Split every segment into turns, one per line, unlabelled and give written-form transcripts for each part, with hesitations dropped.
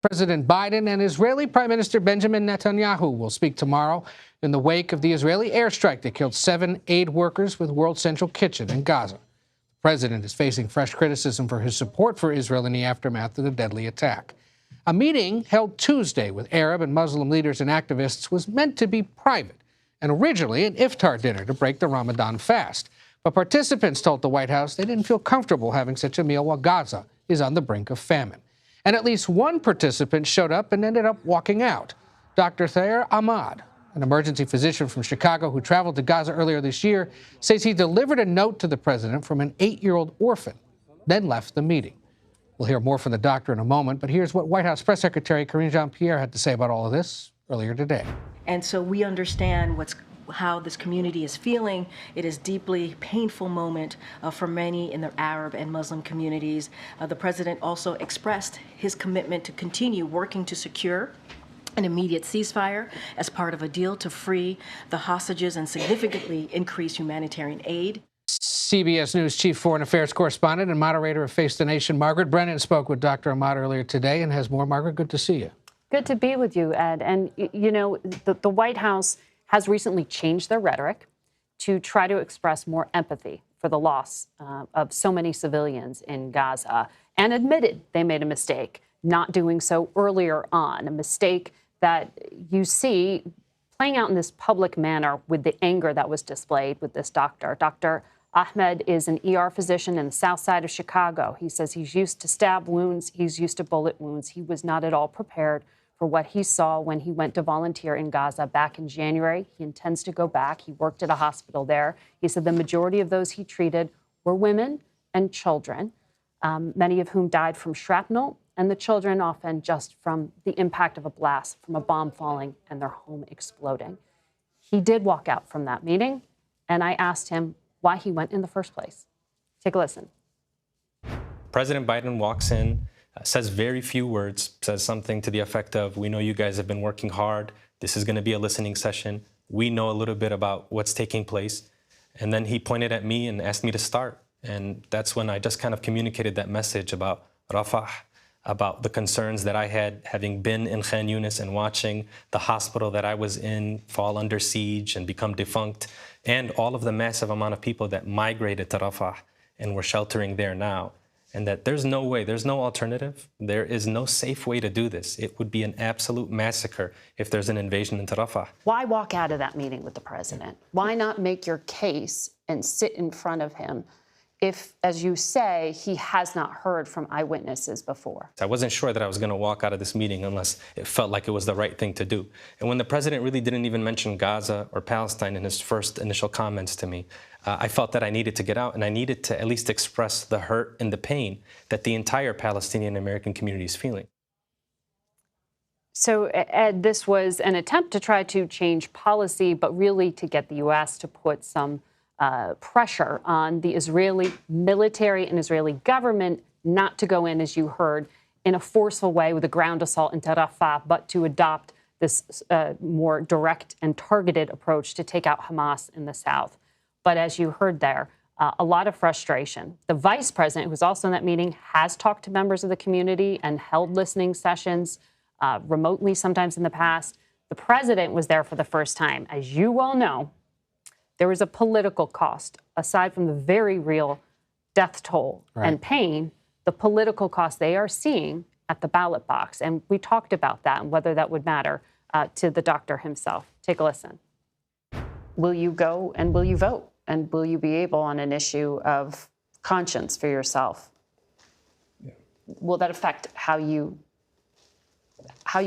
President Biden and Israeli Prime Minister Benjamin Netanyahu will speak tomorrow in the wake of the Israeli airstrike that killed 7 aid workers with World Central Kitchen in Gaza. The president is facing fresh criticism for his support for Israel in the aftermath of the deadly attack. A meeting held Tuesday with Arab and Muslim leaders and activists was meant to be private and originally an iftar dinner to break the Ramadan fast. But participants told the White House they didn't feel comfortable having such a meal while Gaza is on the brink of famine. And at least one participant showed up and ended up walking out. Dr. Thayer Ahmad, an emergency physician from Chicago who traveled to Gaza earlier this year, says he delivered a note to the president from an 8-year-old orphan, then left the meeting. We'll hear more from the doctor in a moment, but here's what White House Press Secretary Karine Jean-Pierre had to say about all of this earlier today.
And so we understand how this community is feeling. It is a deeply painful moment for many in the Arab and Muslim communities. The president also expressed his commitment to continue working to secure an immediate ceasefire as part of a deal to free the hostages and significantly increase humanitarian aid.
CBS News chief foreign affairs correspondent and moderator of Face the Nation, Margaret Brennan, spoke with Dr. Ahmad earlier today and has more. Margaret, good to see you.
Good to be with you, Ed. And, you know, the White House has recently changed their rhetoric to try to express more empathy for the loss of so many civilians in Gaza and admitted they made a mistake not doing so earlier on, a mistake that you see playing out in this public manner with the anger that was displayed with this doctor. Dr. Ahmed is an ER physician in the south side of Chicago. He says he's used to stab wounds. He's used to bullet wounds. He was not at all prepared for what he saw when he went to volunteer in Gaza back in January. He intends to go back. He worked at a hospital there. He said the majority of those he treated were women and children, many of whom died from shrapnel, and the children often just from the impact of a blast, from a bomb falling and their home exploding. He did walk out from that meeting, and I asked him why he went in the first place. Take a listen.
President Biden walks in, says very few words, says something to the effect of, we know you guys have been working hard. This is going to be a listening session. We know a little bit about what's taking place. And then he pointed at me and asked me to start. And that's when I just kind of communicated that message about Rafah, about the concerns that I had having been in Khan Yunis and watching the hospital that I was in fall under siege and become defunct, and all of the massive amount of people that migrated to Rafah and were sheltering there now. And that there's no way, there's no alternative. There is no safe way to do this. It would be an absolute massacre if there's an invasion into Rafah.
Why walk out of that meeting with the president? Why not make your case and sit in front of him if, as you say, he has not heard from eyewitnesses before?
I wasn't sure that I was going to walk out of this meeting unless it felt like it was the right thing to do. And when the president really didn't even mention Gaza or Palestine in his first initial comments to me, I felt that I needed to get out and I needed to at least express the hurt and the pain that the entire Palestinian American community is feeling.
So, Ed, this was an attempt to try to change policy, but really to get the U.S. to put some pressure on the Israeli military and Israeli government not to go in, as you heard, in a forceful way with a ground assault into Rafah, but to adopt this more direct and targeted approach to take out Hamas in the south. But as you heard there, a lot of frustration. The vice president, who was also in that meeting, has talked to members of the community and held listening sessions remotely sometimes in the past. The president was there for the first time. As you well know, there was a political cost. Aside from the very real death toll and pain, the political cost they are seeing at the ballot box. And we talked about that and whether that would matter to the doctor himself. Take a listen. Will you go and will you vote? And will you be able on an issue of conscience for yourself? Yeah. Will that affect how you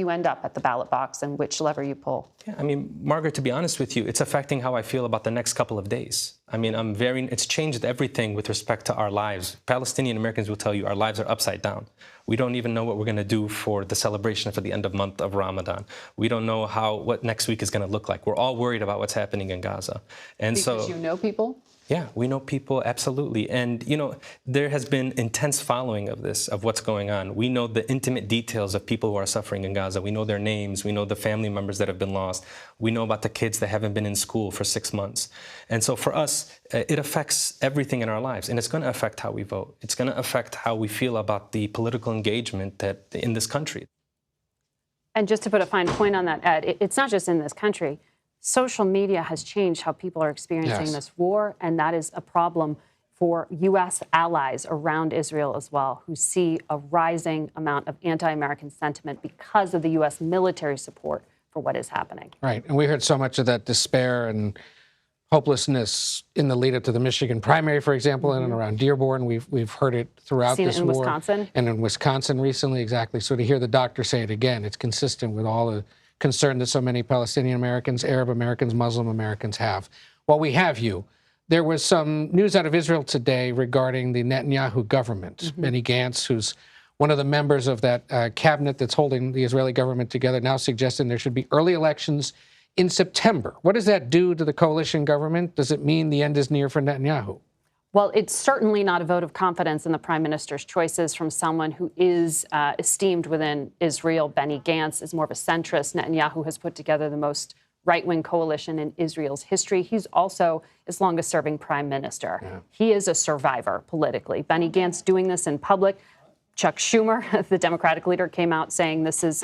end up at the ballot box and which lever you pull?
Yeah, I mean, Margaret, to be honest with you, it's affecting how I feel about the next couple of days. I mean, it's changed everything with respect to our lives. Palestinian Americans will tell you our lives are upside down. We don't even know what we're going to do for the celebration for the end of month of Ramadan. We don't know what next week is going to look like. We're all worried about what's happening in Gaza. And
because you know people?
Yeah, we know people, absolutely. And, you know, there has been intense following of this, of what's going on. We know the intimate details of people who are suffering in Gaza. We know their names. We know the family members that have been lost. We know about the kids that haven't been in school for 6 months. And so for us, it affects everything in our lives. And it's going to affect how we vote. It's going to affect how we feel about the political engagement in this country.
And just to put a fine point on that, Ed, it's not just in this country. Social media has changed how people are experiencing this war, and that is a problem for U.S. allies around Israel as well, who see a rising amount of anti-American sentiment because of the U.S. military support for what is happening.
Right. And we heard so much of that despair and hopelessness in the lead up to the Michigan primary, for example, and around Dearborn. We've heard it throughout
Seen
this
it in
war.
Wisconsin.
And in Wisconsin recently, exactly. So to hear the doctor say it again, it's consistent with all the concern that so many Palestinian Americans, Arab Americans, Muslim Americans have. Well, we have you. There was some news out of Israel today regarding the Netanyahu government. Benny Gantz, who's one of the members of that cabinet that's holding the Israeli government together, now suggesting there should be early elections in September. What does that do to the coalition government? Does it mean the end is near for Netanyahu?
Well, it's certainly not a vote of confidence in the prime minister's choices from someone who is esteemed within Israel. Benny Gantz is more of a centrist. Netanyahu has put together the most right-wing coalition in Israel's history. He's also its longest-serving prime minister. Yeah. He is a survivor politically. Benny Gantz doing this in public. Chuck Schumer, the Democratic leader, came out saying this is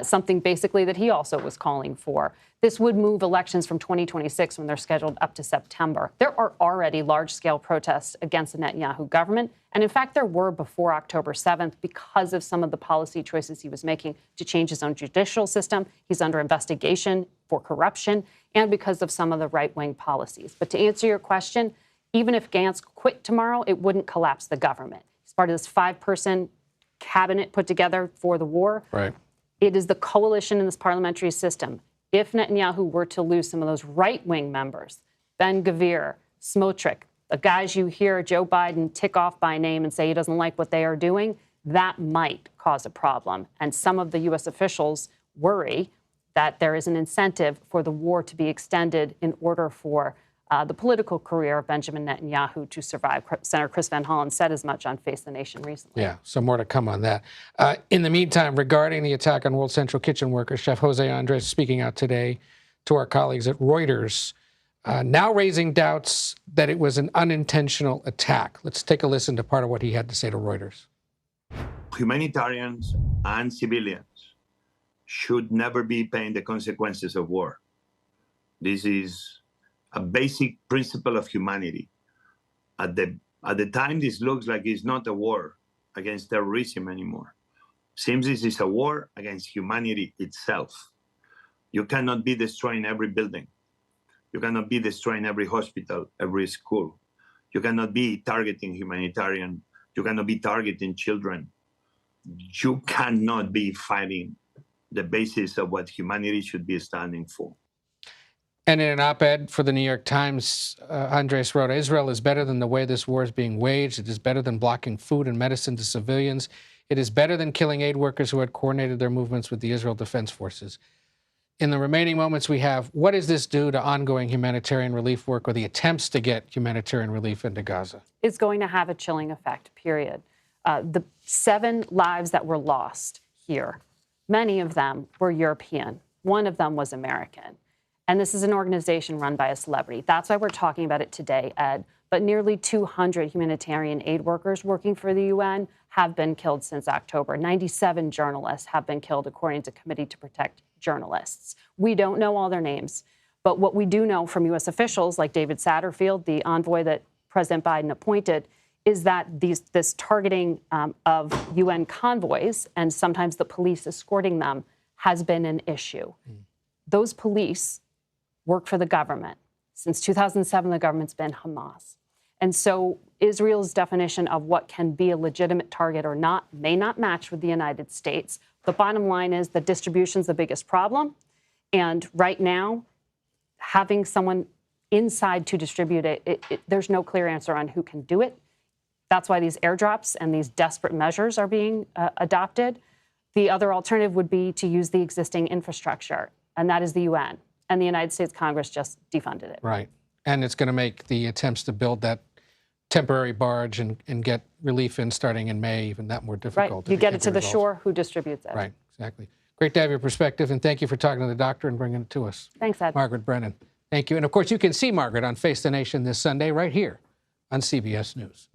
something basically that he also was calling for. This would move elections from 2026, when they're scheduled, up to September. There are already large-scale protests against the Netanyahu government. And in fact, there were before October 7th because of some of the policy choices he was making to change his own judicial system. He's under investigation for corruption, and because of some of the right-wing policies. But to answer your question, even if Gantz quit tomorrow, it wouldn't collapse the government. He's part of this 5-person cabinet put together for the war.
Right.
It is the coalition in this parliamentary system. If Netanyahu were to lose some of those right-wing members, Ben-Gvir, Smotrich, the guys you hear Joe Biden tick off by name and say he doesn't like what they are doing, that might cause a problem. And some of the U.S. officials worry that there is an incentive for the war to be extended in order for the political career of Benjamin Netanyahu to survive. Senator Chris Van Hollen said as much on Face the Nation recently. Yeah, so more to come on that. In the meantime, regarding the attack on World Central Kitchen workers, Chef Jose Andres speaking out today to our colleagues at Reuters, now raising doubts that it was an unintentional attack. Let's take a listen to part of what he had to say to Reuters.
Humanitarians and civilians should never be paying the consequences of war. This is a basic principle of humanity. At the time, this looks like it's not a war against terrorism anymore. Seems this is a war against humanity itself. You cannot be destroying every building. You cannot be destroying every hospital, every school. You cannot be targeting humanitarian. You cannot be targeting children. You cannot be fighting the basis of what humanity should be standing for.
And in an op-ed for the New York Times, Andres wrote, Israel is better than the way this war is being waged. It is better than blocking food and medicine to civilians. It is better than killing aid workers who had coordinated their movements with the Israel Defense Forces. In the remaining moments we have, what does this do to ongoing humanitarian relief work or the attempts to get humanitarian relief into Gaza?
It's going to have a chilling effect, period. The 7 lives that were lost here, many of them were European. One of them was American. And this is an organization run by a celebrity. That's why we're talking about it today, Ed. But nearly 200 humanitarian aid workers working for the UN have been killed since October. 97 journalists have been killed, according to Committee to Protect Journalists. We don't know all their names. But what we do know from U.S. officials like David Satterfield, the envoy that President Biden appointed, is that this targeting of UN convoys and sometimes the police escorting them has been an issue. Those police work for the government. Since 2007, the government's been Hamas. And so Israel's definition of what can be a legitimate target or not may not match with the United States. The bottom line is the distribution's the biggest problem. And right now, having someone inside to distribute it, there's no clear answer on who can do it. That's why these airdrops and these desperate measures are being adopted. The other alternative would be to use the existing infrastructure, and that is the UN. And the United States Congress just defunded it.
Right. And it's going to make the attempts to build that temporary barge and get relief in starting in May even that more difficult.
Right. You get it to the shore, who distributes it?
Right. Exactly. Great to have your perspective, and thank you for talking to the doctor and bringing it to us.
Thanks, Ed.
Margaret Brennan. Thank you. And of course, you can see Margaret on Face the Nation this Sunday right here on CBS News.